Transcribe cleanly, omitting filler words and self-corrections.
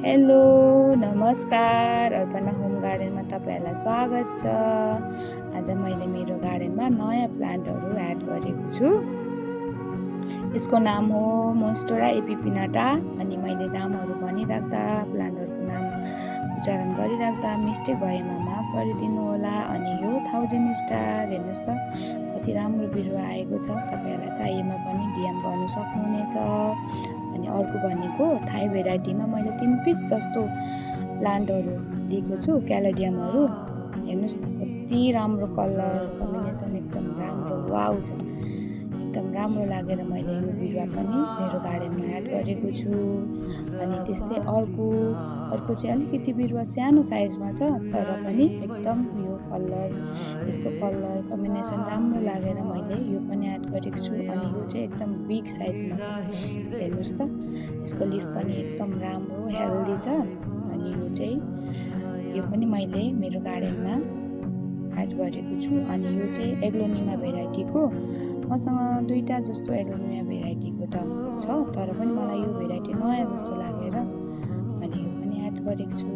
Hello, नमस्कार। Arpana home गार्डनमा तपाईँहरूलाई स्वागत छ। आज मैले मेरो गार्डनमा नयाँ प्लान्टहरू एड गरेको छु। यसको नाम हो मोन्स्टेरा एपिपिनाटा अनि मैले नामहरू भनिराख्दा प्लान्टहरूको नाम उच्चारण गरिराख्दा मिस्टेक भएमा माफ गरिदिनु होला। अनि यो 1000 स्टार हेर्नुहोस् त कति राम्रो बिरुवा आएको छ। तपाईँहरूलाई चाहिएमा पनि डिएम गर्न सक्नुहुनेछ। अनि अर्को भनेको थाई भेराइटीमा मैले 3 पिस जस्तो प्लान्टहरू दिएको छु, क्यालेडियमहरू। हेर्नुहोस् न कति राम्रो कलर कम्बिनेसन, एकदम राम्रो वाउ छ। एकदम राम्रो लागेर मैले यो बिरुवा पनि मेरो गार्डनमा एड गरेको छु। अनि त्यस्तै अर्को चाहिँ अलिकति बिरुवा सानो साइजमा छ, तर पनि एकदम यो यसको कलर कम्बिनेसन राम्रो लागेर मैले यो पनि एड गरेको छु। अनि यो चाहिँ एकदम बिग साइजमा छ। हेर्नुहोस् त यसको लिफ पनि एकदम राम्रो हेल्दी छ। अनि यो पनि मैले मेरो गार्डनमा एड गरेको छु। अनि यो चाहिँ एग्लोनिमा भेराइटीको, मसँग 2टा जस्तो एग्लोनिमा भेराइटीको त छ, तर पनि मलाई यो भेराइटी नयाँ जस्तो लागेर मैले यो पनि एड गरेको छु।